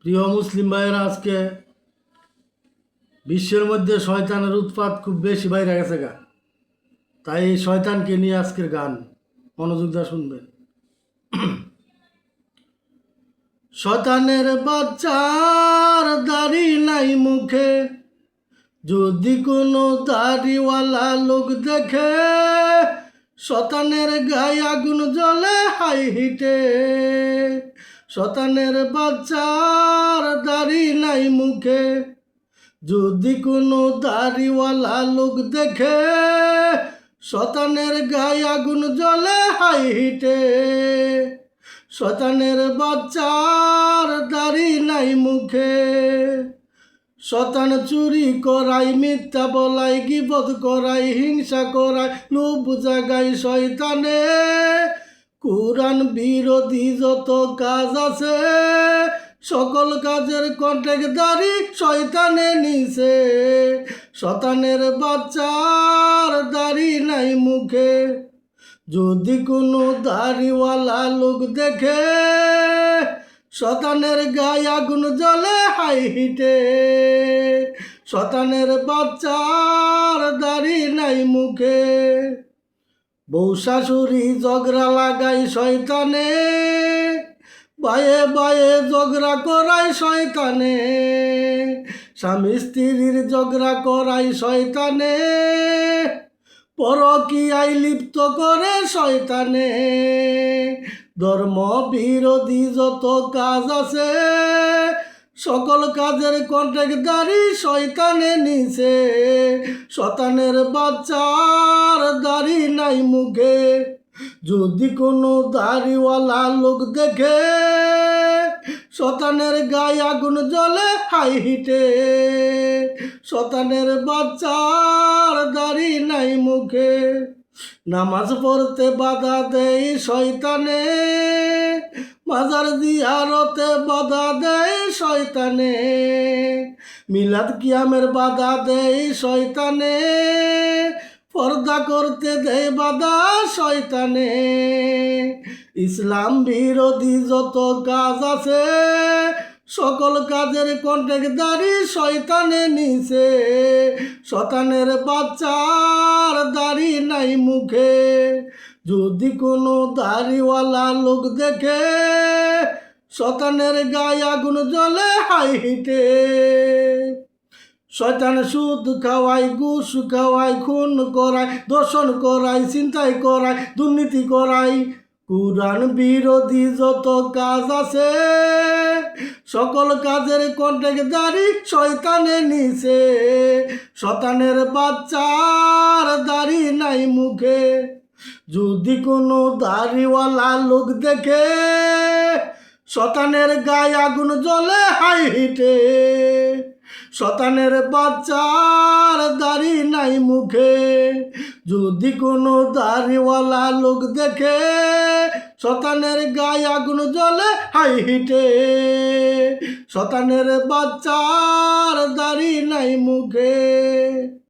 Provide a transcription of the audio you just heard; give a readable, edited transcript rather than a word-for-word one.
প্রিয় মুসলিম ভাইয়েরা, আজকে বিশ্বের মধ্যে শয়তানের উৎপাত খুব বেশি বাইরে গেছে গা। তাই এই শয়তানকে নিয়ে আজকের গান মনোযোগ দিয়ে শুনবেন। শয়তানের বাচ্চার দাড়ি নাই মুখে, যদি কোনো দাড়িওয়ালা লোক দেখে, শয়তানের গায়ে আগুন জ্বলে হাই হিটে। শয়তানের বাচ্চার দাড়ি নাই মুখে, যদি কোনো দাড়িওয়ালা লোক দেখে, শয়তানের গায়ে আগুন জ্বলে হাই হিটে। শয়তানের বাচ্চার দাড়ি নাই মুখে, শয়তান চুরি করাই, মিথ্যা বলাই, গীবত করাই, হিংসা করাই, লোভ জাগাই শয়তানে। কুরআন বিরোধী যত কাজ আছে, সকল কাজের কন্ট্রাক্টদারি শয়তানে নিছে। শয়তানের বাচ্চার দাড়ি নাই মুখে, যদি কোনো দাড়িওয়ালা লোক দেখে, শয়তানের গায়ে আগুন জ্বলে হাই হিটে। শয়তানের বাচ্চার দাড়ি নাই মুখে, বউ শাশুড়ি ঝগড়া লাগাই শয়তানে, বায়ে বায়ে ঝগড়া করাই শয়তানে, স্বামী স্ত্রীর ঝগড়া করাই শয়তানে, পরকীয়ায় লিপ্ত করে শয়তানে। ধর্ম বিরোধী যত কাজ আছে, সকল কাজের কন্ট্রাক্টদারি শয়তানে নিছে। শয়তানের বাচ্চার দাড়ি নাই মুখে, যদি কোনো দাড়িওয়ালা লোক দেখে, শয়তানের গায়ে আগুন জ্বলে হাই হিটে। শয়তানের বাচ্চার দাড়ি নাই মুখে, নামাজ পড়তে বাধা দেয় শয়তানে, মাজার জিয়ারতে বাধা দেয় শয়তানে, মিলাদ কিয়ামের বাধা দেয় শয়তানে, পর্দা করতে দেয় বাধা শয়তানে। ইসলাম বিরোধী যত কাজ আছে, সকল কাজের কন্ট্রাক্টদারি শয়তানে নিছে। শয়তানের বাচ্চার দাড়ি নাই মুখে, যদি কোনো দাড়িওয়ালা লোক দেখে, শয়তানের গায়ে আগুন জ্বলে হাই হিটে। শয়তান সুদ খাওয়াই, ঘুষ খাওয়াই, খুন করায়, দর্শন করাই, ছিনতাই করায়, দুর্নীতি করাই। কুরআন বিরোধী যত কাজ আছে, সকল কাজের কন্ট্রাক্টদারি শয়তানে নিছে। শয়তানের বাচ্চার দাড়ি নাই মুখে, যদি কোনো দাড়িওয়ালা লোক দেখে, শয়তানের গায়ে আগুন জ্বলে হাই হিটে। শয়তানের বাচ্চার দাড়ি নাই মুখে, যদি কোনো দাড়িওয়ালা লোক দেখে, শয়তানের গায়ে আগুন জ্বলে হাই হিটে। শয়তানের বাচ্চার দাড়ি নাই মুখে।